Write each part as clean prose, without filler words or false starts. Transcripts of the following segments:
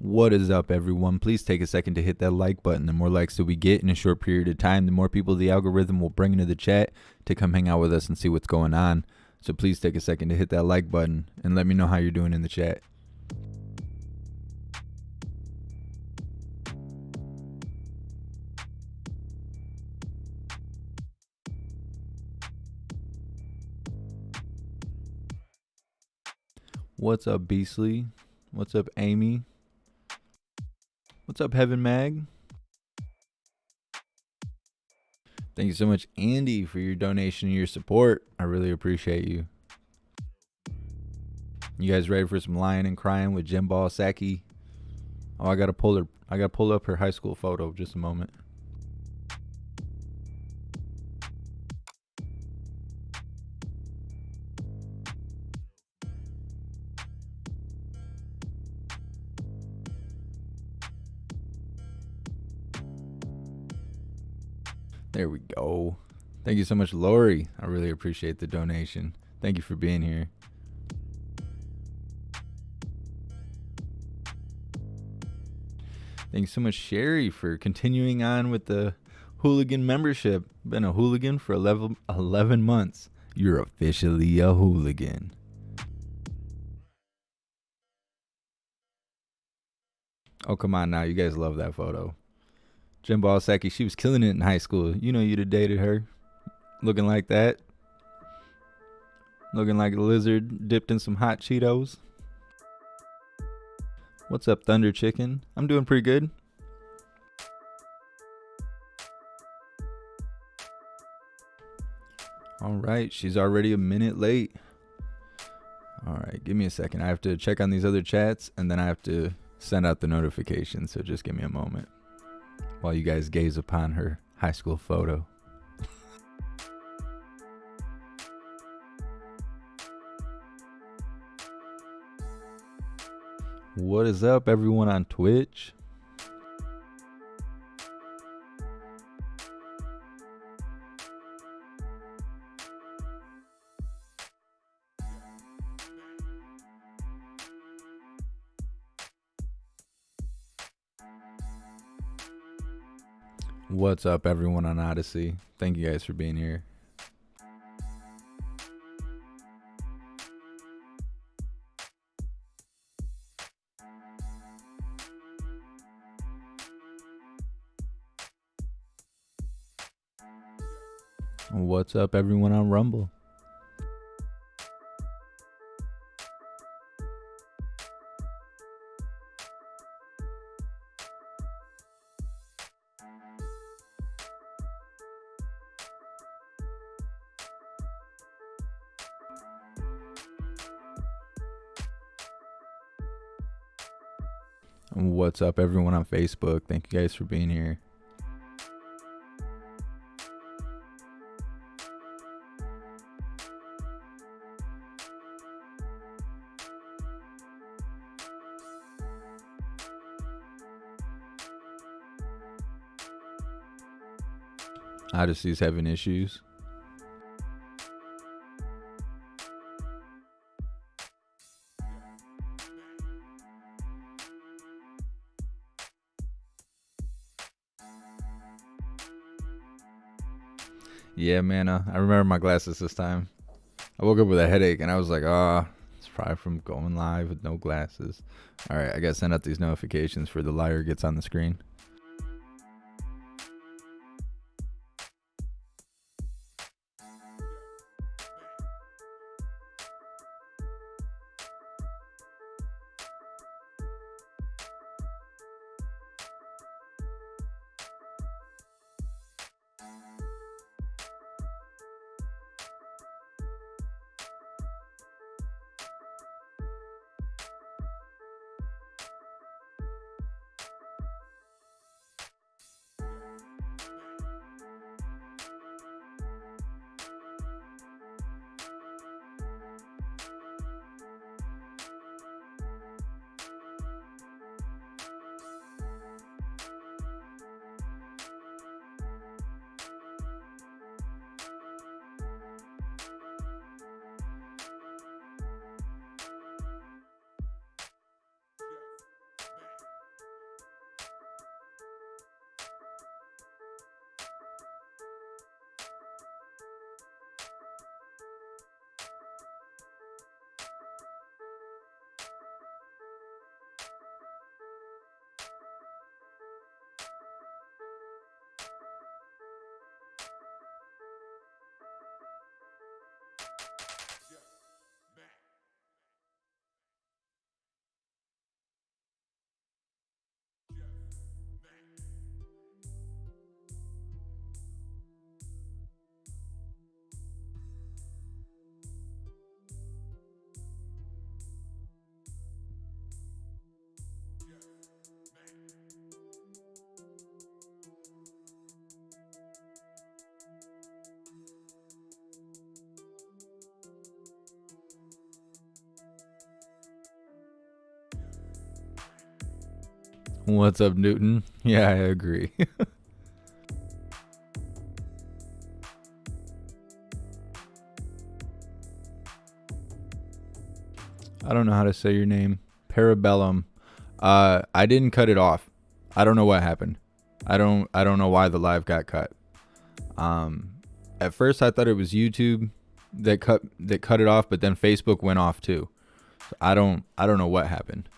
What is up, everyone? Please take a second to hit that like button. The more likes that we get in a short period of time, the more people the algorithm will bring into the chat to come hang out with us and see what's going on. So please take a second to hit that like button and let me know how you're doing in the chat. What's up, Beastly? What's up, Amy? What's up, Heaven Mag? Thank you so much, Andy, for your donation and your support. I really appreciate you. You guys ready for some lying and crying with Jimball Psaki? Oh, I gotta pull up her high school photo. Just a moment. There we go. Thank you so much, Lori. I really appreciate the donation. Thank you for being here. Thank you so much, Sherry, for continuing on with the hooligan membership. Been a hooligan for 11 months. You're officially a hooligan. Oh, come on now. You guys love that photo. Jimball Psaki, she was killing it in high school. You know you'd have dated her. Looking like that. Looking like a lizard dipped in some hot Cheetos. What's up, Thunder Chicken? I'm doing pretty good. All right, she's already a minute late. All right, give me a second. I have to check on these other chats, and then I have to send out the notification, so just give me a moment while you guys gaze upon her high school photo. What is up, everyone on Twitch? What's up, everyone on Odyssey? Thank you guys for being here. What's up, everyone on Rumble? What's up, everyone on Facebook? Thank you guys for being here. Odyssey's having issues. Yeah, man, I remember my glasses this time. I woke up with a headache, and I was like, it's probably from going live with no glasses. All right, I got to send out these notifications for the liar gets on the screen. What's up, Newton? Yeah, I agree. I don't know how to say your name. Parabellum. I didn't cut it off. I don't know what happened. I don't know why the live got cut. At first I thought it was YouTube that cut it off, but then Facebook went off too. So I don't know what happened.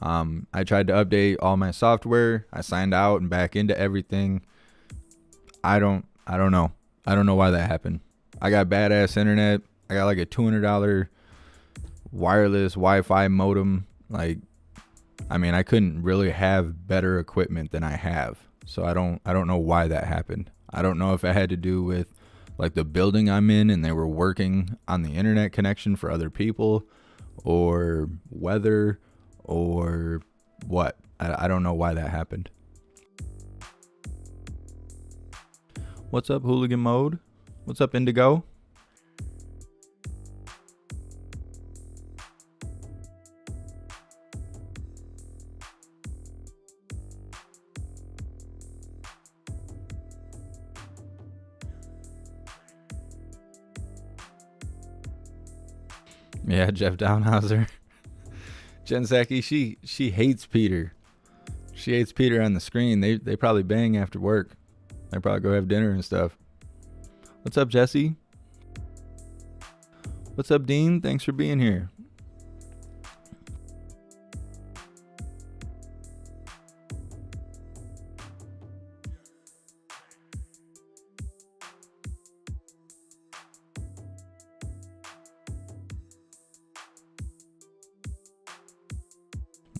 I tried to update all my software. I signed out and back into everything. I don't know. I don't know why that happened. I got badass internet. I got like a $200 wireless Wi-Fi modem. Like, I mean, I couldn't really have better equipment than I have. So I don't know why that happened. I don't know if it had to do with like the building I'm in and they were working on the internet connection for other people, or weather, or what. I don't know why that happened. What's up, Hooligan Mode? What's up, Indigo? Yeah, Jeff Downhauser. Jen Psaki, she hates Peter. She hates Peter on the screen. They probably bang after work. They probably go have dinner and stuff. What's up, Jesse? What's up, Dean? Thanks for being here.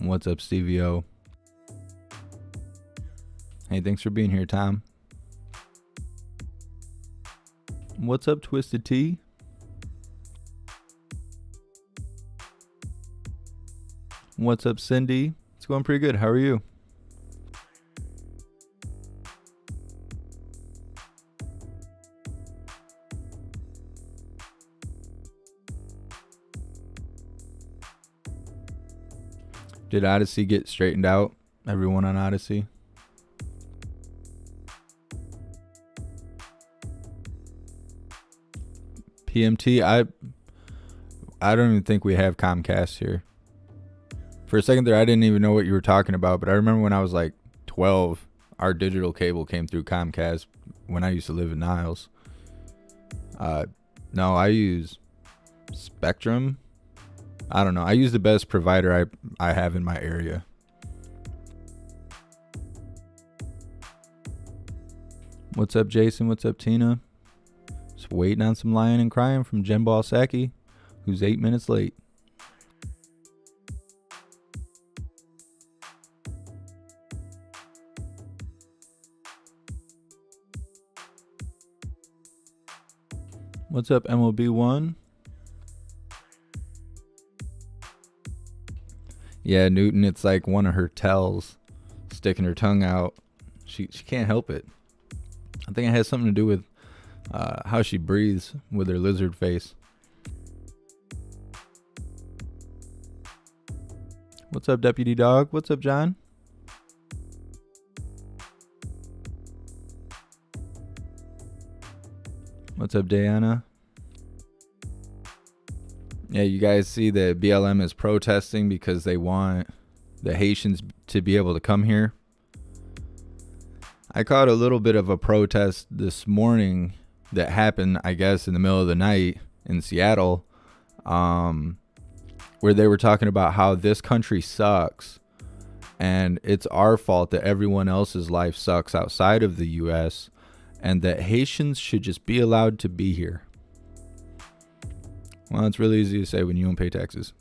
What's up, Stevie O? Hey, thanks for being here, Tom. What's up, Twisted Tea? What's up, Cindy? It's going pretty good. How are you? Did Odyssey get straightened out? Everyone on Odyssey? PMT, I don't even think we have Comcast here. For a second there, I didn't even know what you were talking about, but I remember when I was like 12, our digital cable came through Comcast when I used to live in Niles. No, I use Spectrum. I don't know. I use the best provider I have in my area. What's up, Jason? What's up, Tina? Just waiting on some lying and crying from Jen Psaki, who's 8 minutes late. What's up, MLB1? Yeah, Newton, it's like one of her tells, sticking her tongue out. She can't help it. I think it has something to do with how she breathes with her lizard face. What's up, Deputy Dog? What's up, John? What's up, Diana? Yeah, you guys see that BLM is protesting because they want the Haitians to be able to come here. I caught a little bit of a protest this morning that happened, I guess, in the middle of the night in Seattle, where they were talking about how this country sucks and it's our fault that everyone else's life sucks outside of the U.S. and that Haitians should just be allowed to be here. Well, it's really easy to say when you don't pay taxes.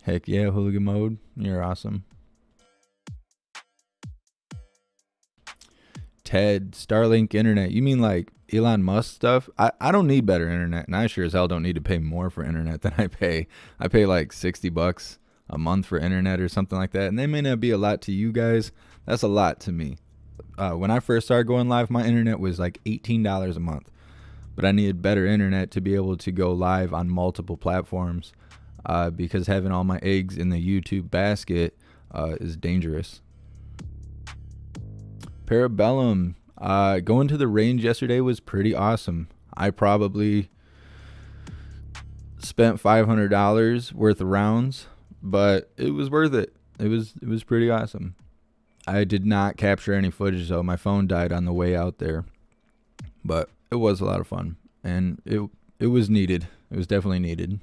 Heck yeah, Hooligan Mode. You're awesome. Ted, Starlink internet. You mean like Elon Musk stuff? I don't need better internet, and I sure as hell don't need to pay more for internet than I pay. I pay like $60 a month for internet or something like that, and they may not be a lot to you guys. That's a lot to me. When I first started going live, my internet was like $18 a month, but I needed better internet to be able to go live on multiple platforms, because having all my eggs in the YouTube basket is dangerous. Parabellum, going to the range yesterday was pretty awesome. I probably spent $500 worth of rounds, but it was worth it. It was pretty awesome. I did not capture any footage though. My phone died on the way out there, but it was a lot of fun, and it was needed. It was definitely needed.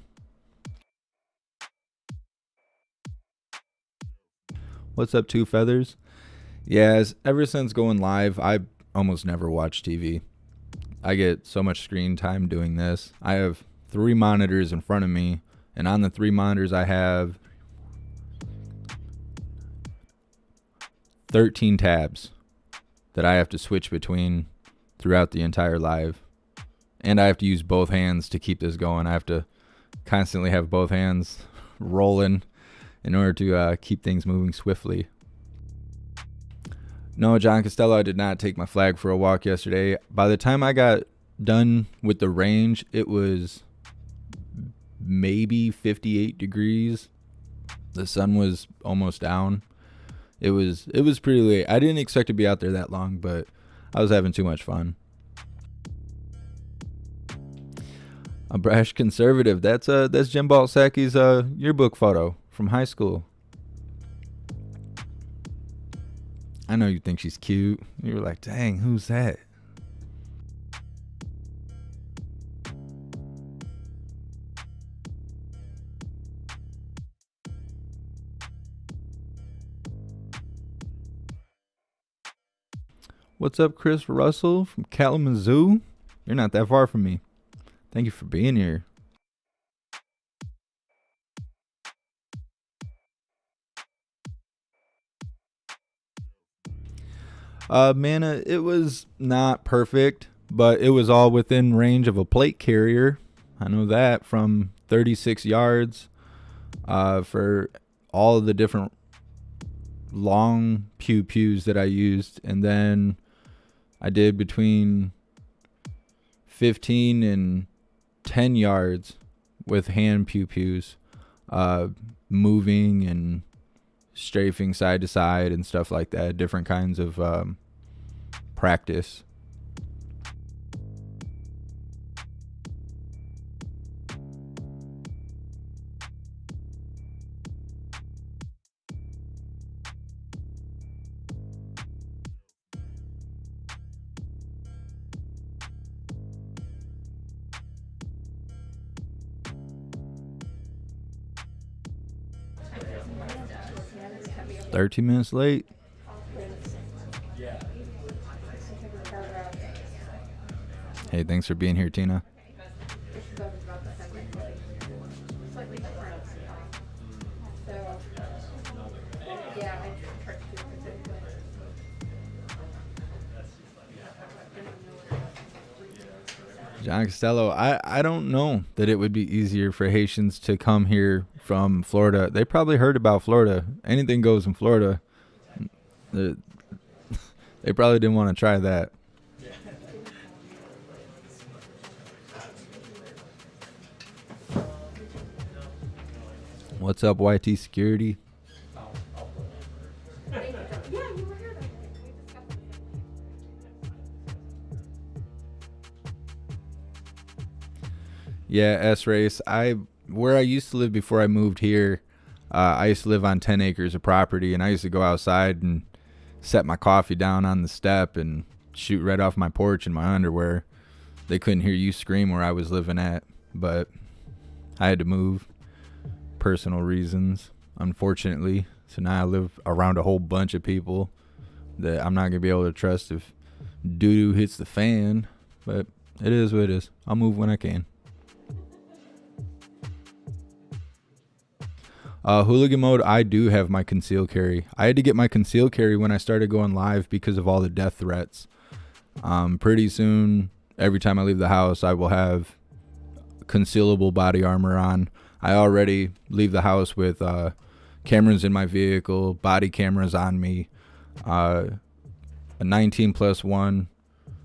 What's up, Two Feathers? Yes, ever since going live, I almost never watch TV. I get so much screen time doing this. I have 3 monitors in front of me, and on the 3 monitors I have 13 tabs that I have to switch between throughout the entire live. And I have to use both hands to keep this going. I have to constantly have both hands rolling in order to keep things moving swiftly. No, John Costello, I did not take my flag for a walk yesterday. By the time I got done with the range, it was maybe 58 degrees. The sun was almost down. It was pretty late. I didn't expect to be out there that long, but I was having too much fun. A brash conservative. That's Jim Balsaki's yearbook photo from high school. I know you think she's cute. You were like, dang, who's that? What's up, Chris Russell from Kalamazoo? You're not that far from me. Thank you for being here. Mana, it was not perfect, but it was all within range of a plate carrier. I know that from 36 yards for all of the different long pews that I used. And then I did between 15 and 10 yards with hand pews, moving and strafing side to side and stuff like that. Different kinds of practice. Yeah. 13 minutes late. Hey, thanks for being here, Tina. John Costello, I don't know that it would be easier for Haitians to come here from Florida. They probably heard about Florida. Anything goes in Florida. They probably didn't want to try that. What's up, YT Security? Yeah, S-Race. Where I used to live before I moved here, I used to live on 10 acres of property, and I used to go outside and set my coffee down on the step and shoot right off my porch in my underwear. They couldn't hear you scream where I was living at, but I had to move. Personal reasons, unfortunately. So now I live around a whole bunch of people that I'm not going to be able to trust if doo-doo hits the fan, but it is what it is. I'll move when I can. Hooligan mode, I do have my conceal carry. I had to get my conceal carry when I started going live because of all the death threats. Pretty soon, every time I leave the house, I will have concealable body armor on. I already leave the house with cameras in my vehicle, body cameras on me, a 19+1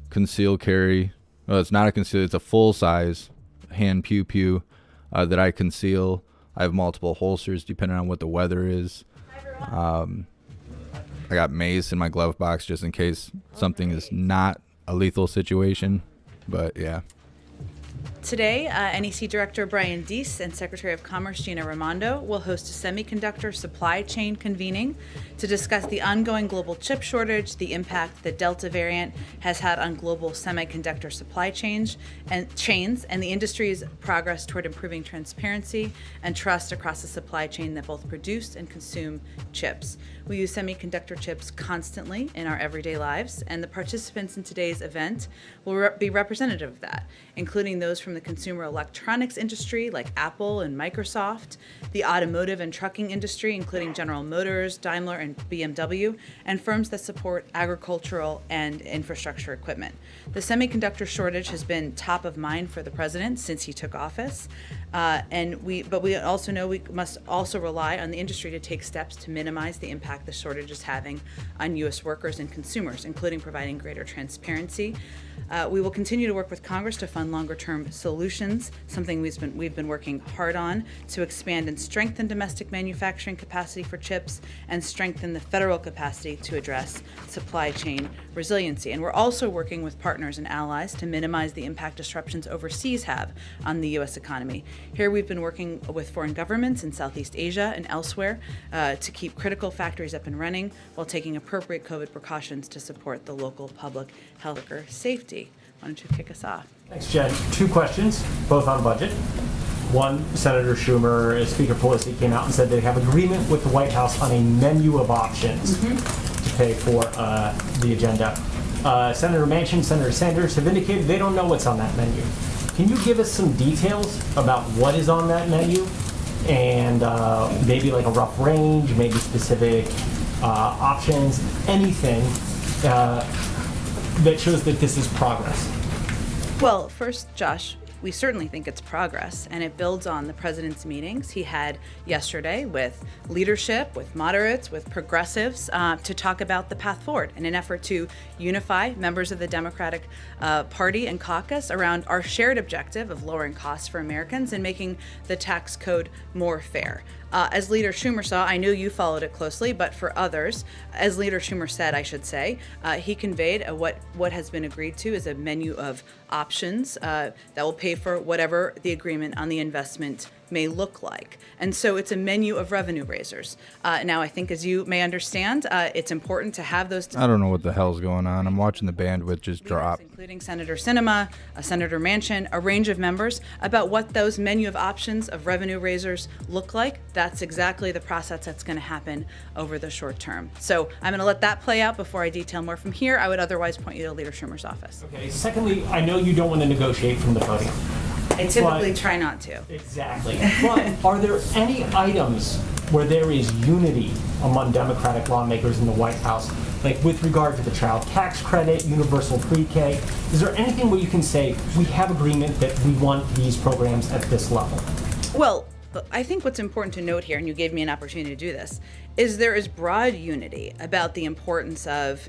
conceal carry. Well, it's not a conceal, it's a full size hand pew that I conceal. I have multiple holsters depending on what the weather is. I got mace in my glove box just in case something is not a lethal situation. But yeah. Today, NEC Director Brian Deese and Secretary of Commerce Gina Raimondo will host a semiconductor supply chain convening to discuss the ongoing global chip shortage, the impact the Delta variant has had on global semiconductor supply chains, and the industry's progress toward improving transparency and trust across the supply chain that both produce and consume chips. We use semiconductor chips constantly in our everyday lives, and the participants in today's event will be representative of that, including those from the consumer electronics industry like Apple and Microsoft, the automotive and trucking industry, including General Motors, Daimler, and BMW, and firms that support agricultural and infrastructure equipment. The semiconductor shortage has been top of mind for the president since he took office, but we also know we must also rely on the industry to take steps to minimize the impact the shortage is having on U.S. workers and consumers, including providing greater transparency. We will continue to work with Congress to fund longer-term solutions, something we've been working hard on to expand and strengthen domestic manufacturing capacity for chips and strengthen the federal capacity to address supply chain resiliency. And we're also working with partners and allies to minimize the impact disruptions overseas have on the U.S. economy. Here we've been working with foreign governments in Southeast Asia and elsewhere to keep critical factories up and running while taking appropriate COVID precautions to support the local public health worker safety. Why don't you kick us off? Thanks, Jen. Two questions, both on budget. One, Senator Schumer, as Speaker Pelosi came out and said they have agreement with the White House on a menu of options to pay for the agenda. Senator Manchin, Senator Sanders have indicated they don't know what's on that menu. Can you give us some details about what is on that menu? And maybe like a rough range, maybe specific options, anything that shows that this is progress? Well, first, Josh, we certainly think it's progress, and it builds on the president's meetings he had yesterday with leadership, with moderates, with progressives to talk about the path forward in an effort to unify members of the Democratic Party and caucus around our shared objective of lowering costs for Americans and making the tax code more fair. As Leader Schumer saw, I know you followed it closely, but for others, as Leader Schumer said, I should say, he conveyed what has been agreed to is a menu of options that will pay for whatever the agreement on the investment may look like. And so it's a menu of revenue raisers. Now, I think as you may understand, it's important to have those. I don't know what the hell's going on. I'm watching the bandwidth just drop. Including Senator Sinema, Senator Manchin, a range of members about what those menu of options of revenue raisers look like. That's exactly the process that's going to happen over the short term. So I'm going to let that play out before I detail more from here. I would otherwise point you to Leader Schumer's office. Okay. Secondly, I know you don't want to negotiate from the podium. I typically try not to. Exactly. But are there any items where there is unity among Democratic lawmakers in the White House, like with regard to the child tax credit, universal pre-K? Is there anything where you can say, we have agreement that we want these programs at this level? Well, I think what's important to note here, and you gave me an opportunity to do this, is there is broad unity about the importance of,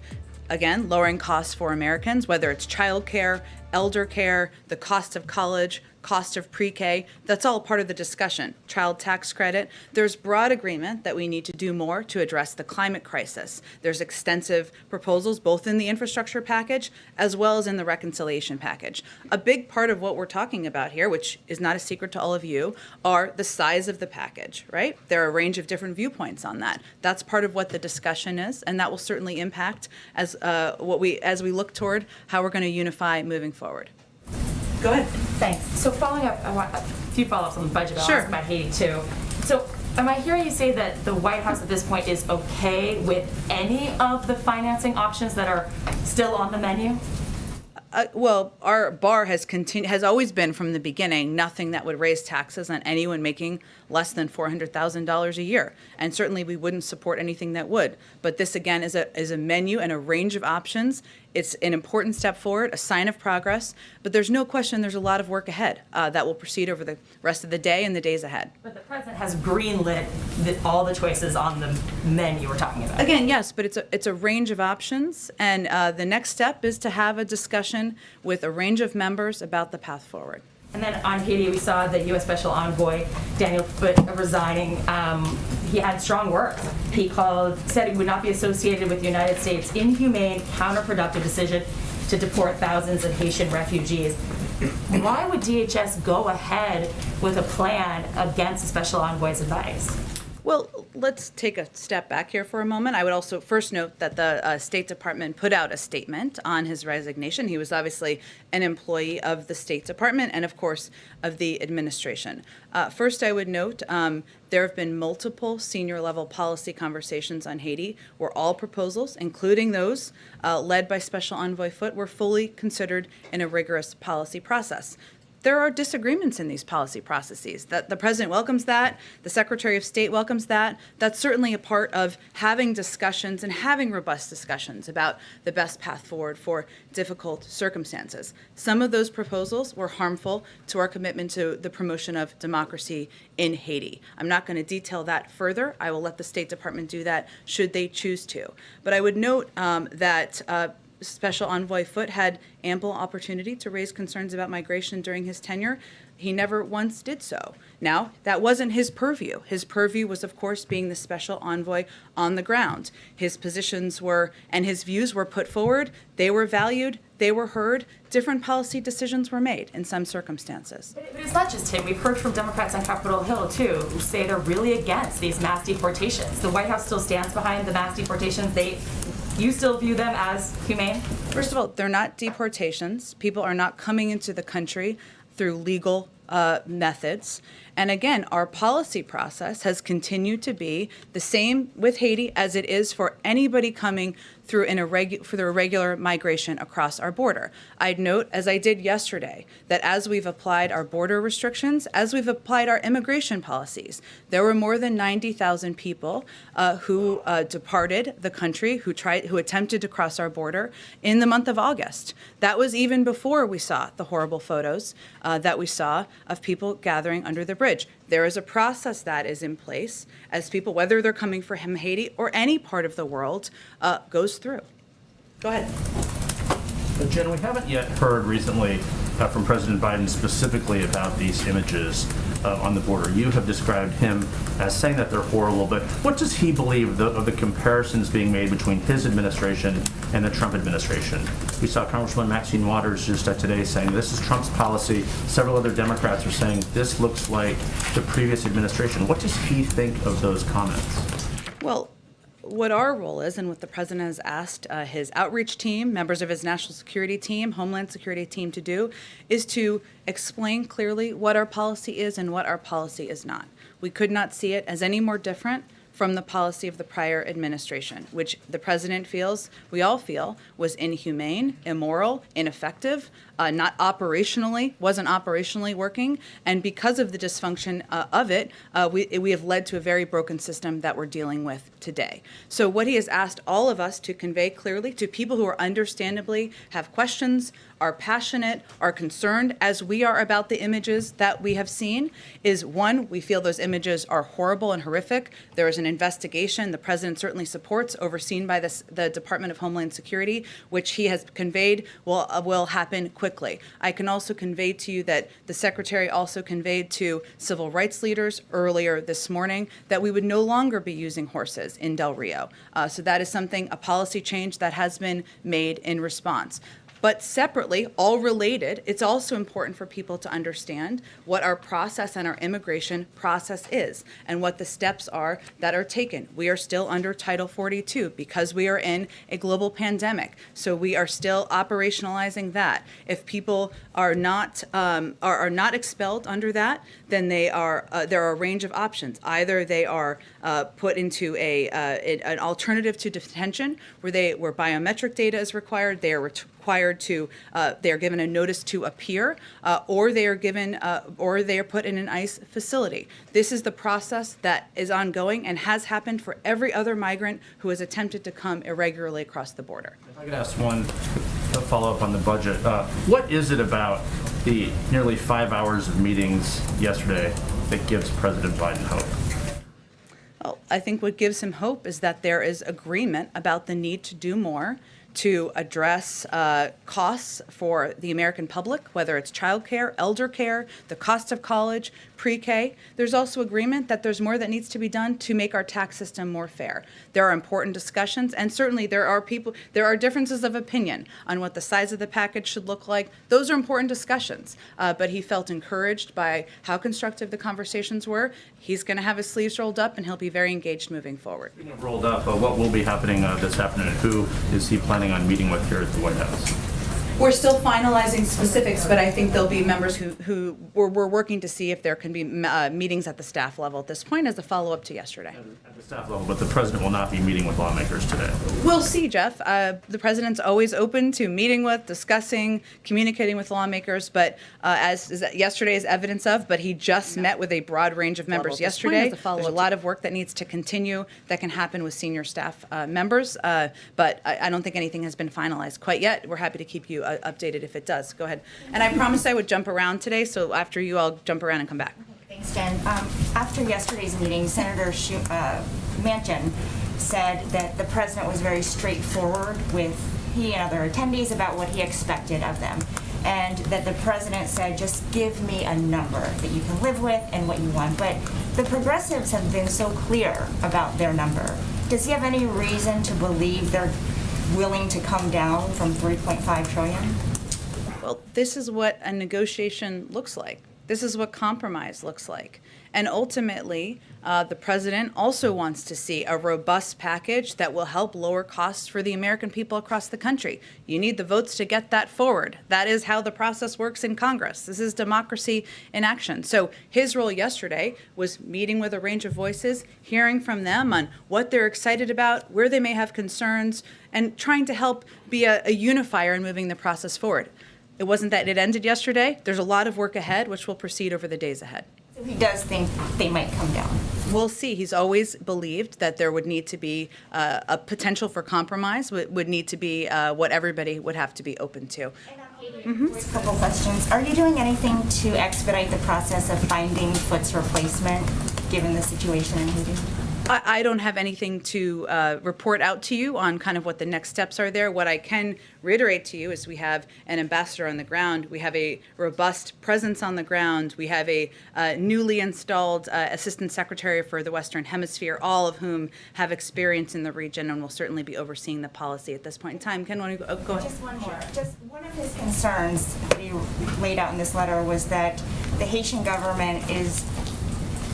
again, lowering costs for Americans, whether it's childcare, elder care, the cost of college, cost of pre-K, that's all part of the discussion. Child tax credit. There's broad agreement that we need to do more to address the climate crisis. There's extensive proposals both in the infrastructure package as well as in the reconciliation package. A big part of what we're talking about here, which is not a secret to all of you, are the size of the package, right? There are a range of different viewpoints on that. That's part of what the discussion is, and that will certainly impact as we look toward how we're going to unify moving forward. Go ahead. Thanks. So following up, I want a few follow-ups on the budget. I'll ask about Haiti too. So am I hearing you say that the White House at this point is okay with any of the financing options that are still on the menu? Well, our bar has always been from the beginning nothing that would raise taxes on anyone making less than $400,000 a year, and certainly we wouldn't support anything that would. But this again is a menu and a range of options It's an important step forward, a sign of progress, but there's no question there's a lot of work ahead that will proceed over the rest of the day and the days ahead. But the president has greenlit all the choices on the menu we're talking about. Again, yes, but it's a range of options, and the next step is to have a discussion with a range of members about the path forward. And then on Haiti, we saw the U.S. Special Envoy, Daniel Foote, resigning. He had strong words. He said he would not be associated with the United States' inhumane, counterproductive decision to deport thousands of Haitian refugees. Why would DHS go ahead with a plan against the Special Envoy's advice? Well, let's take a step back here for a moment. I would also first note that the State Department put out a statement on his resignation. He was obviously an employee of the State Department and, of course, of the administration. First, I would note there have been multiple senior-level policy conversations on Haiti where all proposals, including those led by Special Envoy Foote, were fully considered in a rigorous policy process. There are disagreements in these policy processes. That the president welcomes that, the Secretary of State welcomes that. That's certainly a part of having discussions and having robust discussions about the best path forward for difficult circumstances. Some of those proposals were harmful to our commitment to the promotion of democracy in Haiti. I'm not going to detail that further. I will let the State Department do that should they choose to. But I would note that Special Envoy Foote had ample opportunity to raise concerns about migration during his tenure. He never once did so. Now, that wasn't his purview. His purview was, of course, being the special envoy on the ground. His positions were, and his views were put forward. They were valued. They were heard. Different policy decisions were made in some circumstances. But it's not just him. We've heard from Democrats on Capitol Hill, too, who say they're really against these mass deportations. The White House still stands behind the mass deportations. You still view them as humane? First of all, they're not deportations. People are not coming into the country through legal methods. And again, our policy process has continued to be the same with Haiti as it is for anybody coming through for the irregular migration across our border. I'd note, as I did yesterday, that as we've applied our border restrictions, as we've applied our immigration policies, there were more than 90,000 people who departed the country, who attempted to cross our border in the month of August. That was even before we saw the horrible photos that we saw of people gathering under the bridge. There is a process that is in place as people, whether they're coming from Haiti or any part of the world, goes through. Go ahead. Jen, we haven't yet heard recently from President Biden specifically about these images on the border. You have described him as saying that they're horrible, but what does he believe of the comparisons being made between his administration and the Trump administration? We saw Congresswoman Maxine Waters just today saying this is Trump's policy. Several other Democrats are saying this looks like the previous administration. What does he think of those comments? Well, what our role is, and what the president has asked his outreach team, members of his national security team, Homeland Security team to do, is to explain clearly what our policy is and what our policy is not. We could not see it as any more different from the policy of the prior administration, which the president feels, we all feel, was inhumane, immoral, ineffective, wasn't operationally working, and because of the dysfunction of it, we have led to a very broken system that we're dealing with today. So what he has asked all of us to convey clearly to people who are understandably have questions, are passionate, are concerned, as we are about the images that we have seen, is one, we feel those images are horrible and horrific. There is an investigation the president certainly supports, overseen by the Department of Homeland Security, which he has conveyed will happen quickly. I can also convey to you that the secretary also conveyed to civil rights leaders earlier this morning that we would no longer be using horses in Del Rio. So that is something, a policy change that has been made in response. But separately, all related, it's also important for people to understand what our process and our immigration process is and what the steps are that are taken. We are still under Title 42 because we are in a global pandemic. So we are still operationalizing that. If people are not expelled under that, then there are a range of options. Either they are put into an alternative to detention where biometric data is required. They are required to, they are given a notice to appear, or they are put in an ICE facility. This is the process that is ongoing and has happened for every other migrant who has attempted to come irregularly across the border. If I could ask one follow-up on the budget. What is it about the nearly 5 hours of meetings yesterday that gives President Biden hope? Well, I think what gives him hope is that there is agreement about the need to do more to address costs for the American public, whether it's childcare, elder care, the cost of college, pre-K. There's also agreement that there's more that needs to be done to make our tax system more fair. There are important discussions, and certainly there are differences of opinion on what the size of the package should look like. Those are important discussions, but he felt encouraged by how constructive the conversations were. He's going to have his sleeves rolled up, and he'll be very engaged moving forward. Speaking of rolled up, what will be happening this afternoon? Who is he planning on meeting with here at the White House? We're still finalizing specifics, but I think there'll be members who we're working to see if there can be meetings at the staff level at this point as a follow-up to yesterday. At the staff level, but the president will not be meeting with lawmakers today. We'll see, Jeff. The president's always open to meeting with, discussing, communicating with lawmakers, but as yesterday is evidence of, but he just met with a broad range of members yesterday. There's a lot of work that needs to continue that can happen with senior staff members, but I don't think anything has been finalized quite yet. We're happy to keep you updated if it does. Go ahead. And I promised I would jump around today, so after you, I'll jump around and come back. Thanks, Jen. After yesterday's meeting, Senator Manchin said that the president was very straightforward with he and other attendees about what he expected of them, and that the president said, just give me a number that you can live with and what you want. But the progressives have been so clear about their number. Does he have any reason to believe they're willing to come down from 3.5 trillion? Well, this is what a negotiation looks like. This is what compromise looks like. And ultimately, the president also wants to see a robust package that will help lower costs for the American people across the country. You need the votes to get that forward. That is how the process works in Congress. This is democracy in action. So his role yesterday was meeting with a range of voices, hearing from them on what they're excited about, where they may have concerns, and trying to help be a unifier in moving the process forward. It wasn't that it ended yesterday. There's a lot of work ahead, which will proceed over the days ahead. So he does think they might come down. We'll see. He's always believed that there would need to be a potential for compromise, would need to be what everybody would have to be open to. A couple questions. Are you doing anything to expedite the process of finding Foot's replacement, given the situation in Haiti? I don't have anything to report out to you on kind of what the next steps are there. What I can reiterate to you is we have an ambassador on the ground. We have a robust presence on the ground. We have a newly installed assistant secretary for the Western Hemisphere, all of whom have experience in the region and will certainly be overseeing the policy at this point in time. Ken, want to go ahead? Just one more. Just one of his concerns that he laid out in this letter was that the Haitian government is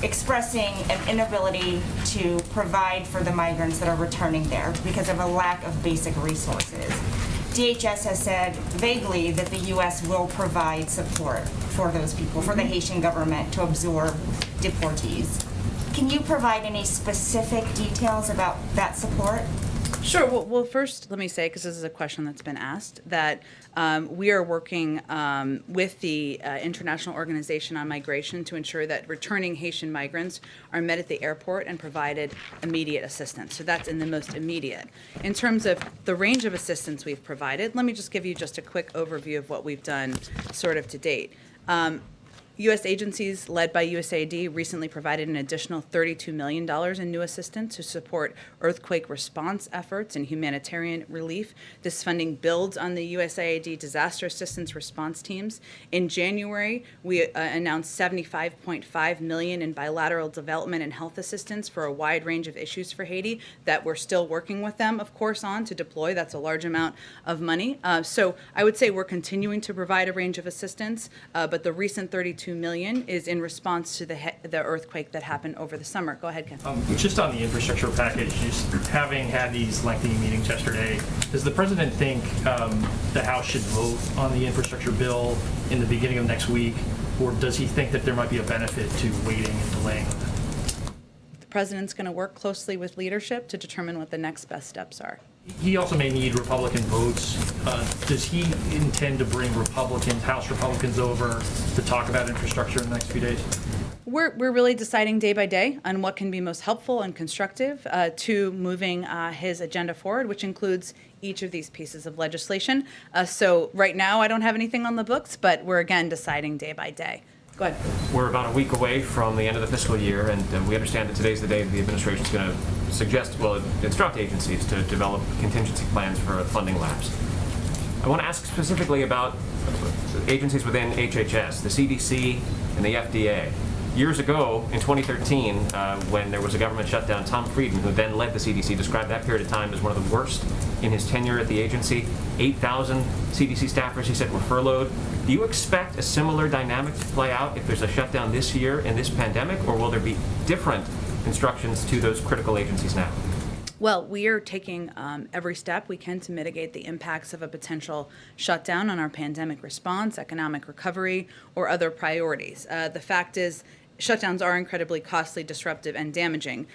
expressing an inability to provide for the migrants that are returning there because of a lack of basic resources. DHS has said vaguely that the U.S. will provide support for those people, for the Haitian government to absorb deportees. Can you provide any specific details about that support? Sure. Well, first, let me say, because this is a question that's been asked, that we are working with the International Organization on Migration to ensure that returning Haitian migrants are met at the airport and provided immediate assistance. So that's in the most immediate. In terms of the range of assistance we've provided, let me just give you just a quick overview of what we've done sort of to date. U.S. agencies led by USAID recently provided an additional $32 million in new assistance to support earthquake response efforts and humanitarian relief. This funding builds on the USAID disaster assistance response teams. In January, we announced $75.5 million in bilateral development and health assistance for a wide range of issues for Haiti that we're still working with them, of course, on to deploy. That's a large amount of money. So I would say we're continuing to provide a range of assistance, but the recent $32 million is in response to the earthquake that happened over the summer. Go ahead, Ken. Just on the infrastructure package, just having had these lengthy meetings yesterday, does the president think the House should vote on the infrastructure bill in the beginning of next week, or does he think that there might be a benefit to waiting and delaying that? The president's going to work closely with leadership to determine what the next best steps are. He also may need Republican votes. Does he intend to bring House Republicans over to talk about infrastructure in the next few days? We're really deciding day by day on what can be most helpful and constructive to moving his agenda forward, which includes each of these pieces of legislation. So right now, I don't have anything on the books, but we're again deciding day by day. Go ahead. We're about a week away from the end of the fiscal year, and we understand that today's the day that the administration is going to suggest, well, instruct agencies to develop contingency plans for a funding lapse. I want to ask specifically about agencies within HHS, the CDC and the FDA. Years ago, in 2013, when there was a government shutdown, Tom Frieden, who then led the CDC, described that period of time as one of the worst in his tenure at the agency. 8,000 CDC staffers, he said, were furloughed. Do you expect a similar dynamic to play out if there's a shutdown this year in this pandemic, or will there be different instructions to those critical agencies now? Well, we are taking every step we can to mitigate the impacts of a potential shutdown on our pandemic response, economic recovery, or other priorities. The fact is, shutdowns are incredibly costly, disruptive, and damaging.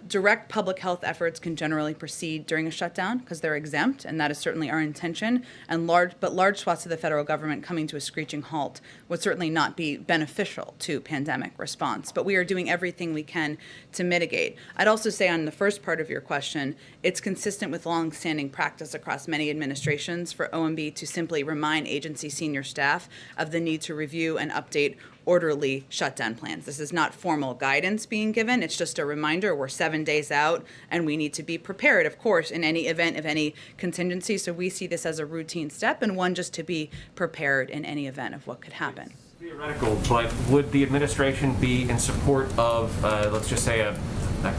Direct public health efforts can generally proceed during a shutdown because they're exempt, and that is certainly our intention. And large swaths of the federal government coming to a screeching halt would certainly not be beneficial to pandemic response. But we are doing everything we can to mitigate. I'd also say on the first part of your question, it's consistent with long-standing practice across many administrations for OMB to simply remind agency senior staff of the need to review and update orderly shutdown plans. This is not formal guidance being given. It's just a reminder we're 7 days out and we need to be prepared, of course, in any event of any contingency. So we see this as a routine step and one just to be prepared in any event of what could happen. It's theoretical, but would the administration be in support of, let's just say, a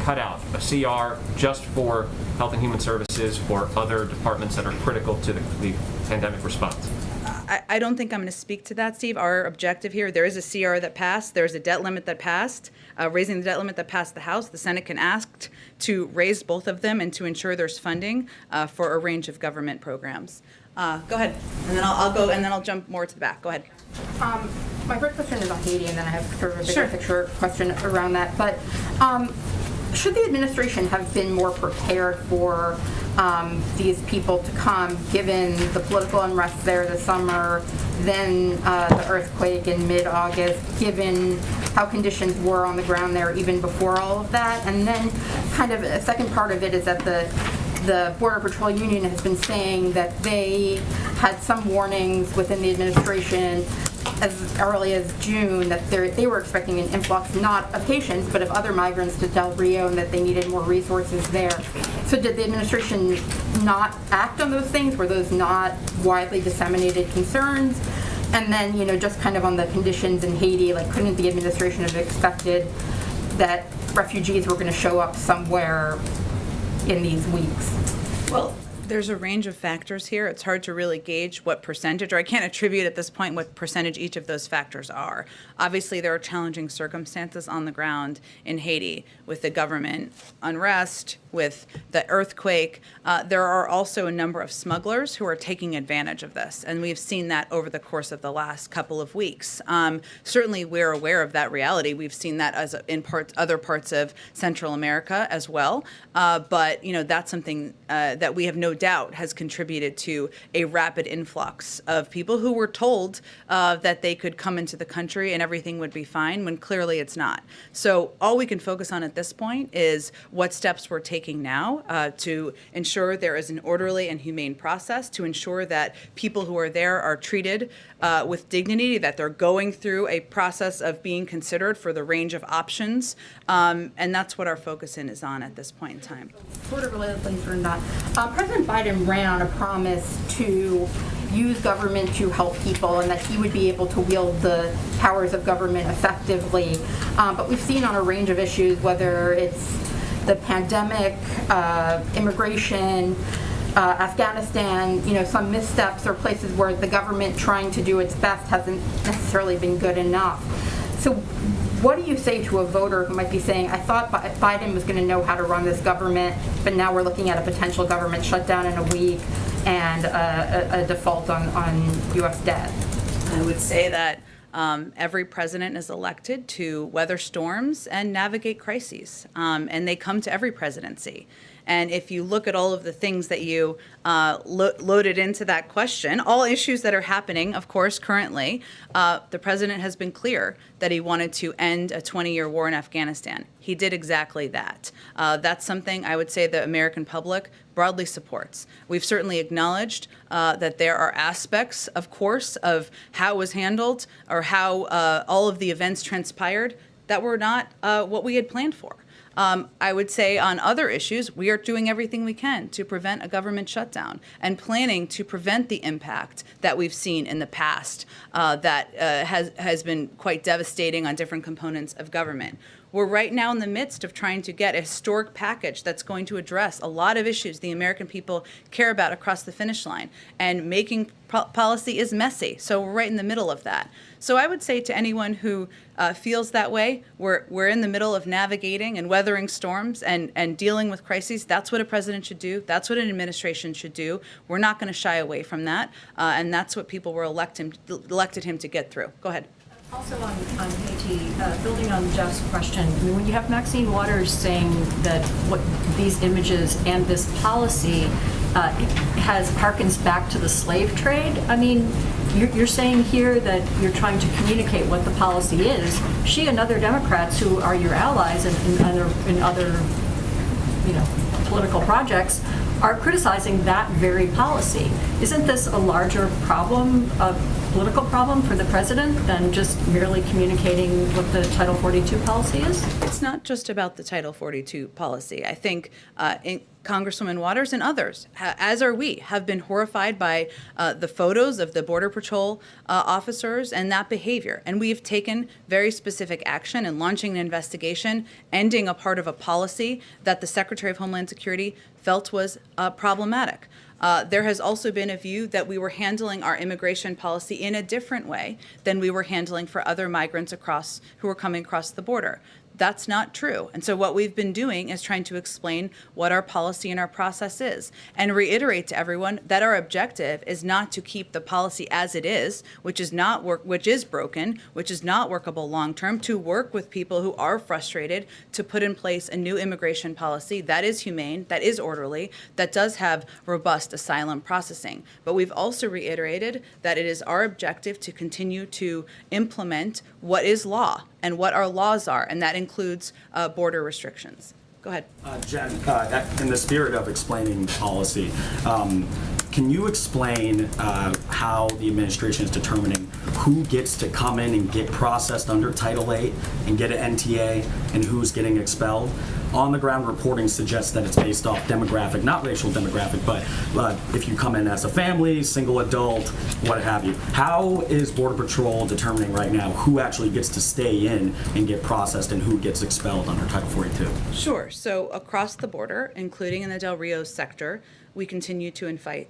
cutout, a CR just for Health and Human Services or other departments that are critical to the pandemic response? I don't think I'm going to speak to that, Steve. Our objective here, there is a CR that passed. There's a debt limit that passed, raising the debt limit that passed the House. The Senate can ask to raise both of them and to ensure there's funding for a range of government programs. Go ahead, and then I'll go, and then I'll jump more to the back. Go ahead. My first question is on Haiti, and then I have sort of a bigger picture question around that. But should the administration have been more prepared for these people to come, given the political unrest there this summer, then the earthquake in mid-August, given how conditions were on the ground there even before all of that? And then kind of a second part of it is that the Border Patrol Union has been saying that they had some warnings within the administration as early as June that they were expecting an influx, not of Haitians, but of other migrants to Del Rio, and that they needed more resources there. So did the administration not act on those things? Were those not widely disseminated concerns? And then, just kind of on the conditions in Haiti, like, couldn't the administration have expected that refugees were going to show up somewhere in these weeks? Well, there's a range of factors here. It's hard to really gauge what percentage, or I can't attribute at this point what percentage each of those factors are. Obviously, there are challenging circumstances on the ground in Haiti with the government unrest, with the earthquake. There are also a number of smugglers who are taking advantage of this, and we've seen that over the course of the last couple of weeks. Certainly, we're aware of that reality. We've seen that as in other parts of Central America as well. But that's something that we have no doubt has contributed to a rapid influx of people who were told that they could come into the country and everything would be fine, when clearly it's not. So all we can focus on at this point is what steps we're taking now to ensure there is an orderly and humane process, to ensure that people who are there are treated with dignity, that they're going through a process of being considered for the range of options. And that's what our focus is on at this point in time. Sort of related things or not. President Biden ran on a promise to use government to help people and that he would be able to wield the powers of government effectively. But we've seen on a range of issues, whether it's the pandemic, immigration, Afghanistan, some missteps or places where the government trying to do its best hasn't necessarily been good enough. So what do you say to a voter who might be saying, I thought Biden was going to know how to run this government, but now we're looking at a potential government shutdown in a week and a default on U.S. debt? I would say that every president is elected to weather storms and navigate crises, and they come to every presidency. And if you look at all of the things that you loaded into that question, all issues that are happening, of course, currently, the president has been clear that he wanted to end a 20-year war in Afghanistan. He did exactly that. That's something I would say the American public broadly supports. We've certainly acknowledged that there are aspects, of course, of how it was handled or how all of the events transpired that were not what we had planned for. I would say on other issues, we are doing everything we can to prevent a government shutdown and planning to prevent the impact that we've seen in the past that has been quite devastating on different components of government. We're right now in the midst of trying to get a historic package that's going to address a lot of issues the American people care about across the finish line. And making policy is messy, so we're right in the middle of that. So I would say to anyone who feels that way, we're in the middle of navigating and weathering storms and dealing with crises. That's what a president should do. That's what an administration should do. We're not going to shy away from that, and that's what people were elected him to get through. Go ahead. Also on Haiti, building on Jeff's question, I mean, when you have Maxine Waters saying that what these images and this policy harkens back to the slave trade, I mean, you're saying here that you're trying to communicate what the policy is. She and other Democrats who are your allies in other political projects are criticizing that very policy. Isn't this a larger problem, a political problem for the president than just merely communicating what the Title 42 policy is? It's not just about the Title 42 policy. I think Congresswoman Waters and others, as are we, have been horrified by the photos of the Border Patrol officers and that behavior. And we've taken very specific action in launching an investigation, ending a part of a policy that the Secretary of Homeland Security felt was problematic. There has also been a view that we were handling our immigration policy in a different way than we were handling for other migrants who were coming across the border. That's not true. And so what we've been doing is trying to explain what our policy and our process is and reiterate to everyone that our objective is not to keep the policy as it is, which is broken, which is not workable long term, to work with people who are frustrated to put in place a new immigration policy that is humane, that is orderly, that does have robust asylum processing. But we've also reiterated that it is our objective to continue to implement what is law and what our laws are, and that includes border restrictions. Go ahead. Jen, in the spirit of explaining policy, can you explain how the administration is determining who gets to come in and get processed under Title VIII and get an NTA and who's getting expelled? On the ground reporting suggests that it's based off demographic, not racial demographic, but if you come in as a family, single adult, what have you. How is Border Patrol determining right now who actually gets to stay in and get processed and who gets expelled under Title 42? Sure. So across the border, including in the Del Rio sector, we continue to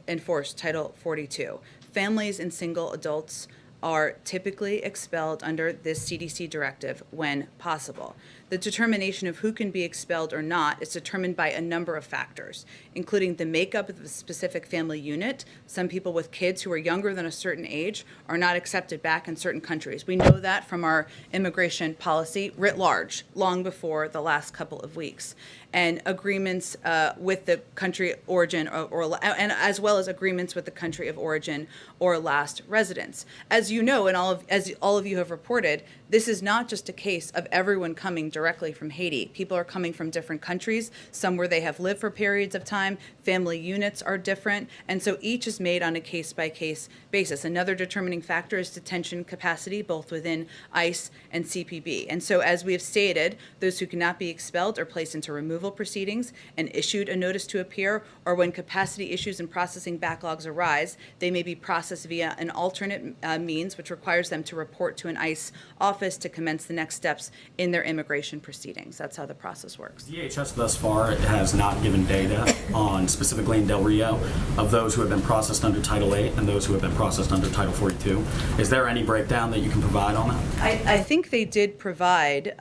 enforce Title 42. Families and single adults are typically expelled under this CDC directive when possible. The determination of who can be expelled or not is determined by a number of factors, including the makeup of the specific family unit. Some people with kids who are younger than a certain age are not accepted back in certain countries. We know that from our immigration policy writ large, long before the last couple of weeks. And agreements with the country origin and as well as agreements with the country of origin or last residence. As you know, and as all of you have reported, this is not just a case of everyone coming directly from Haiti. People are coming from different countries, some where they have lived for periods of time. Family units are different, and so each is made on a case-by-case basis. Another determining factor is detention capacity, both within ICE and CPB. And so as we have stated, those who cannot be expelled are placed into removal proceedings and issued a notice to appear, or when capacity issues and processing backlogs arise, they may be processed via an alternate means, which requires them to report to an ICE office to commence the next steps in their immigration proceedings. That's how the process works. DHS thus far has not given data on, specifically in Del Rio, of those who have been processed under Title VIII and those who have been processed under Title 42. Is there any breakdown that you can provide on that? I think they did provide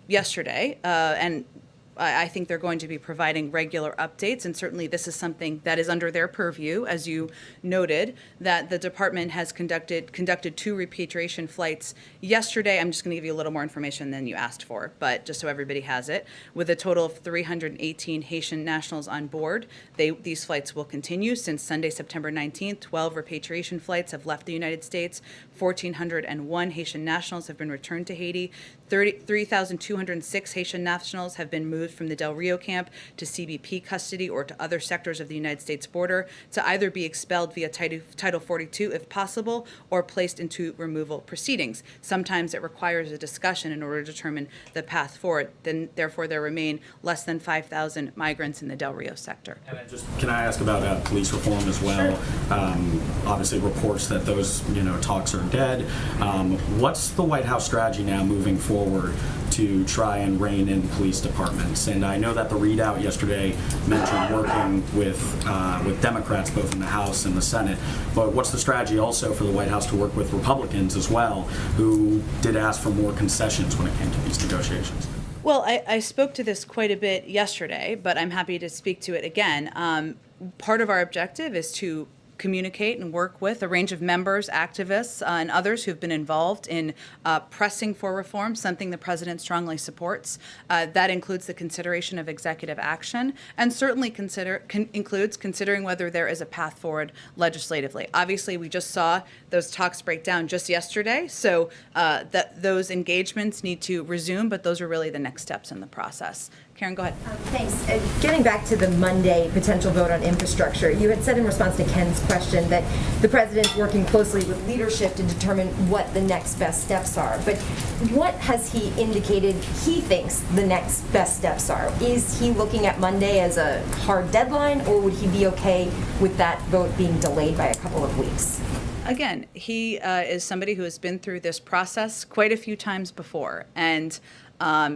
yesterday, and I think they're going to be providing regular updates, and certainly this is something that is under their purview, as you noted, that the department has conducted 2 repatriation flights yesterday. I'm just going to give you a little more information than you asked for, but just so everybody has it, with a total of 318 Haitian nationals on board. These flights will continue since Sunday, September 19th. 12 repatriation flights have left the United States. 1,401 Haitian nationals have been returned to Haiti. 3,206 Haitian nationals have been moved from the Del Rio camp to CBP custody or to other sectors of the United States border to either be expelled via Title 42 if possible or placed into removal proceedings. Sometimes it requires a discussion in order to determine the path forward. Therefore, there remain less than 5,000 migrants in the Del Rio sector. Can I ask about police reform as well? Sure. Obviously, reports that those talks are dead. What's the White House strategy now moving forward to try and rein in police departments? And I know that the readout yesterday mentioned working with Democrats both in the House and the Senate. But what's the strategy also for the White House to work with Republicans as well, who did ask for more concessions when it came to these negotiations? Well, I spoke to this quite a bit yesterday, but I'm happy to speak to it again. Part of our objective is to communicate and work with a range of members, activists, and others who've been involved in pressing for reform, something the president strongly supports. That includes the consideration of executive action, and certainly includes considering whether there is a path forward legislatively. Obviously, we just saw those talks break down just yesterday, so those engagements need to resume, but those are really the next steps in the process. Karen, go ahead. Thanks. Getting back to the Monday potential vote on infrastructure, you had said in response to Ken's question that the president's working closely with leadership to determine what the next best steps are. But what has he indicated he thinks the next best steps are? Is he looking at Monday as a hard deadline, or would he be okay with that vote being delayed by a couple of weeks? Again, he is somebody who has been through this process quite a few times before, and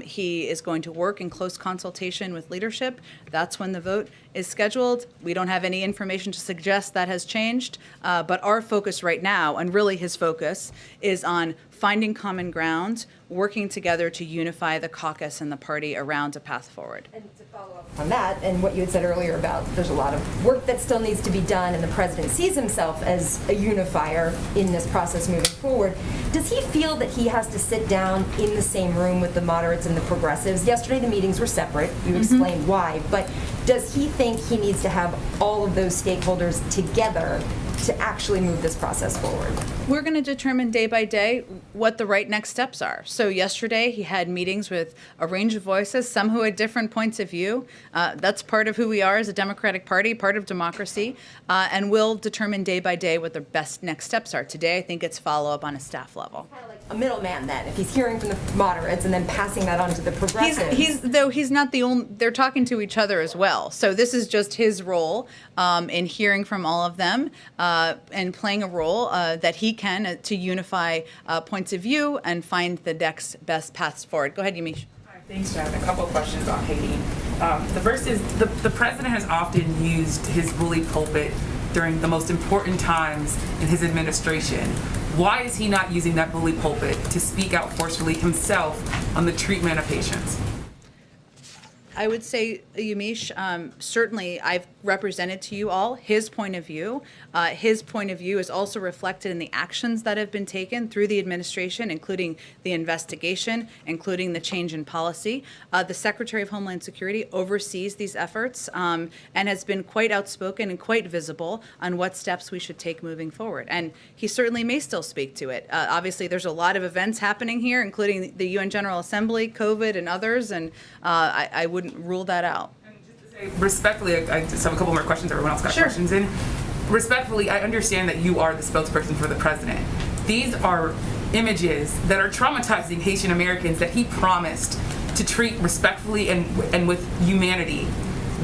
he is going to work in close consultation with leadership. That's when the vote is scheduled. We don't have any information to suggest that has changed, but our focus right now, and really his focus, is on finding common ground, working together to unify the caucus and the party around a path forward. And to follow up on that, and what you had said earlier about there's a lot of work that still needs to be done, and the president sees himself as a unifier in this process moving forward, does he feel that he has to sit down in the same room with the moderates and the progressives? Yesterday the meetings were separate. You explained why, but does he think he needs to have all of those stakeholders together to actually move this process forward? We're going to determine day by day what the right next steps are. So yesterday he had meetings with a range of voices, some who had different points of view. That's part of who we are as a Democratic Party, part of democracy, and we'll determine day by day what the best next steps are. Today I think it's follow-up on a staff level. Kind of like a middleman then, if he's hearing from the moderates and then passing that on to the progressives. He's not the only, they're talking to each other as well. So this is just his role in hearing from all of them and playing a role that he can to unify points of view and find the next best paths forward. Go ahead, Yamiche. Hi, thanks, Jen. A couple of questions on Haiti. The first is the president has often used his bully pulpit during the most important times in his administration. Why is he not using that bully pulpit to speak out forcefully himself on the treatment of Haitians? I would say, Yamiche, certainly I've represented to you all his point of view. His point of view is also reflected in the actions that have been taken through the administration, including the investigation, including the change in policy. The Secretary of Homeland Security oversees these efforts and has been quite outspoken and quite visible on what steps we should take moving forward. And he certainly may still speak to it. Obviously, there's a lot of events happening here, including the UN General Assembly, COVID, and others, and I wouldn't rule that out. And just to say, respectfully, I just have a couple more questions. Everyone else got questions in. Respectfully, I understand that you are the spokesperson for the president. These are images that are traumatizing Haitian Americans that he promised to treat respectfully and with humanity.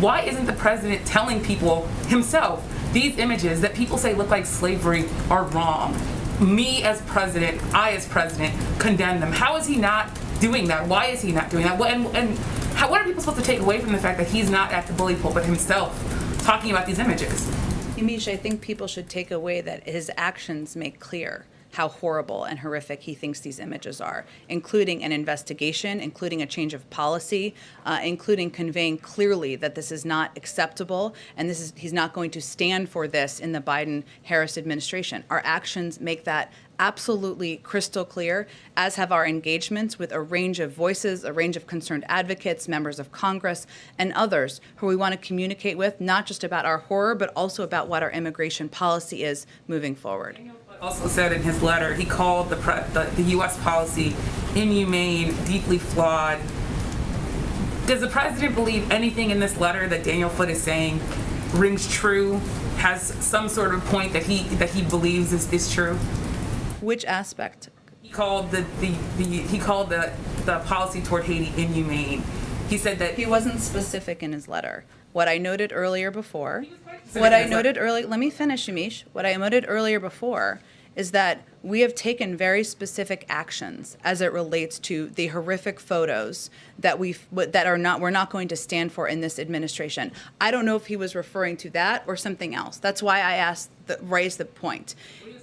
Why isn't the president telling people himself these images that people say look like slavery are wrong? Me as president, I as president, condemn them. How is he not doing that? Why is he not doing that? What are people supposed to take away from the fact that he's not at the bully pulpit himself talking about these images? Yamiche, I think people should take away that his actions make clear how horrible and horrific he thinks these images are, including an investigation, including a change of policy, including conveying clearly that this is not acceptable and he's not going to stand for this in the Biden-Harris administration. Our actions make that absolutely crystal clear, as have our engagements with a range of voices, a range of concerned advocates, members of Congress, and others who we want to communicate with, not just about our horror, but also about what our immigration policy is moving forward. Also said in his letter, he called the U.S. policy inhumane, deeply flawed. Does the president believe anything in this letter that Daniel Foote is saying rings true, has some sort of point that he believes is true? Which aspect? He called the policy toward Haiti inhumane. He said that he wasn't specific in his letter. What I noted earlier before, What I let me finish, Yamiche. What I noted earlier before is that we have taken very specific actions as it relates to the horrific photos that we're not going to stand for in this administration. I don't know if he was referring to that or something else. That's why I raised the point.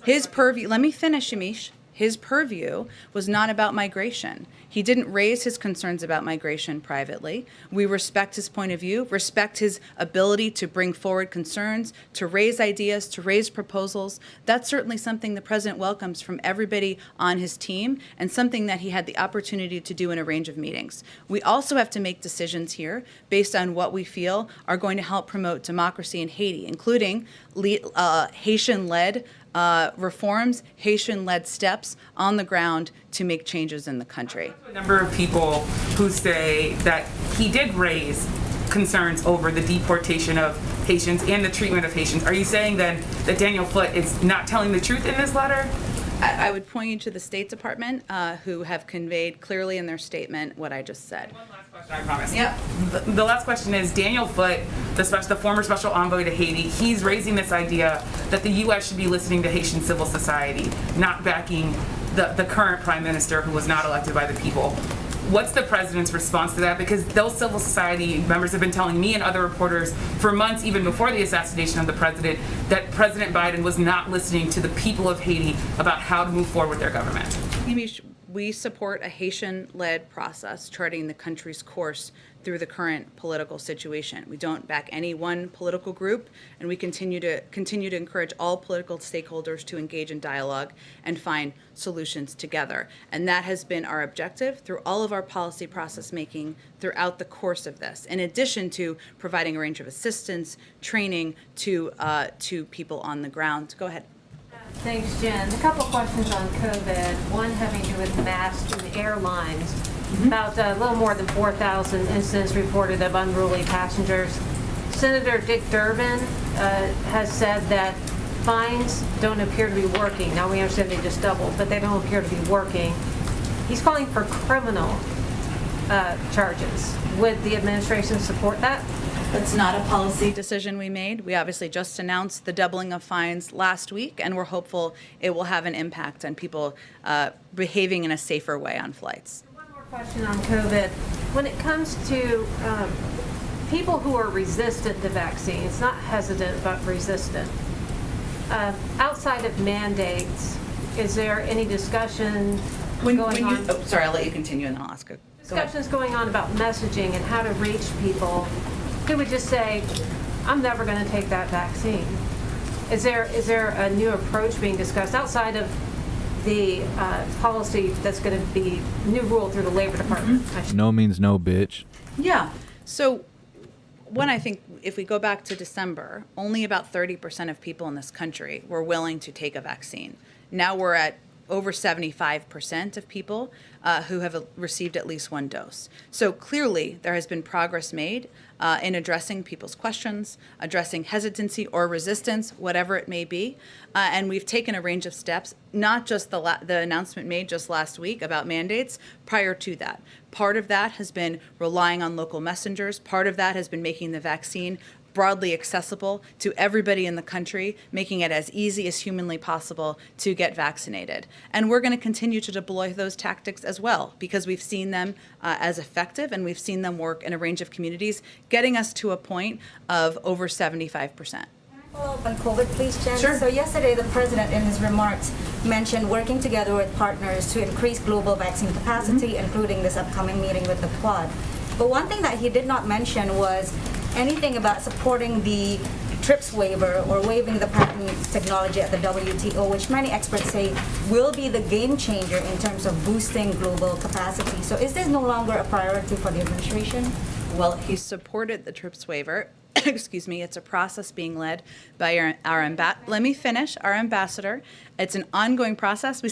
His purview, let me finish, Yamiche. His purview was not about migration. He didn't raise his concerns about migration privately. We respect his point of view, respect his ability to bring forward concerns, to raise ideas, to raise proposals. That's certainly something the president welcomes from everybody on his team, and something that he had the opportunity to do in a range of meetings. We also have to make decisions here based on what we feel are going to help promote democracy in Haiti, including Haitian-led reforms, Haitian-led steps on the ground to make changes in the country. a number of people who say that he did raise concerns over the deportation of Haitians and the treatment of Haitians. Are you saying then that Daniel Foote is not telling the truth in this letter? I would point you to the State Department, who have conveyed clearly in their statement what I just said. One last question, I promise. Yep. The last question is, Daniel Foote, the former special envoy to Haiti, he's raising this idea that the U.S. should be listening to Haitian civil society, not backing the current prime minister who was not elected by the people. What's the president's response to that? Because those civil society members have been telling me and other reporters for months, even before the assassination of the president, that President Biden was not listening to the people of Haiti about how to move forward with their government. We support a Haitian-led process charting the country's course through the current political situation. We don't back any one political group, and we continue to encourage all political stakeholders to engage in dialogue and find solutions together. And that has been our objective through all of our policy process making throughout the course of this, in addition to providing a range of assistance, training to people on the ground. Go ahead. Thanks, Jen. A couple questions on COVID. One having to do with masks and airlines. About a little more than 4,000 incidents reported of unruly passengers. Senator Dick Durbin has said that fines don't appear to be working. Now we understand they just doubled, but they don't appear to be working. He's calling for criminal charges. Would the administration support that? That's not a policy decision we made. We obviously just announced the doubling of fines last week, and we're hopeful it will have an impact on people behaving in a safer way on flights. One more question on COVID. When it comes to people who are resistant to vaccines, not hesitant, but resistant, outside of mandates, is there any discussion going on? Oh, sorry, I'll let you continue and I'll ask a Discussions going on about messaging and how to reach people who would just say, I'm never going to take that vaccine. Is there a new approach being discussed outside of the policy that's going to be new rule through the Labor Department? No means no, bitch. Yeah. So I think if we go back to December, only about 30% of people in this country were willing to take a vaccine. Now we're at over 75% of people who have received at least one dose. So clearly there has been progress made in addressing people's questions, addressing hesitancy or resistance, whatever it may be. And we've taken a range of steps, not just the announcement made just last week about mandates, prior to that. Part of that has been relying on local messengers. Part of that has been making the vaccine broadly accessible to everybody in the country, making it as easy as humanly possible to get vaccinated. And we're going to continue to deploy those tactics as well, because we've seen them as effective, and we've seen them work in a range of communities, getting us to a point of over 75%. Follow up on COVID, please, Jen. Sure. So yesterday, the president in his remarks mentioned working together with partners to increase global vaccine capacity, including this upcoming meeting with the Quad. But one thing that he did not mention was anything about supporting the TRIPS waiver or waiving the patent technology at the WTO, which many experts say will be the game changer in terms of boosting global capacity. So is this no longer a priority for the administration? Well, he supported the TRIPS waiver. Excuse me. It's a process being led by our ambassador. Let me finish. Our ambassador. It's an ongoing process. We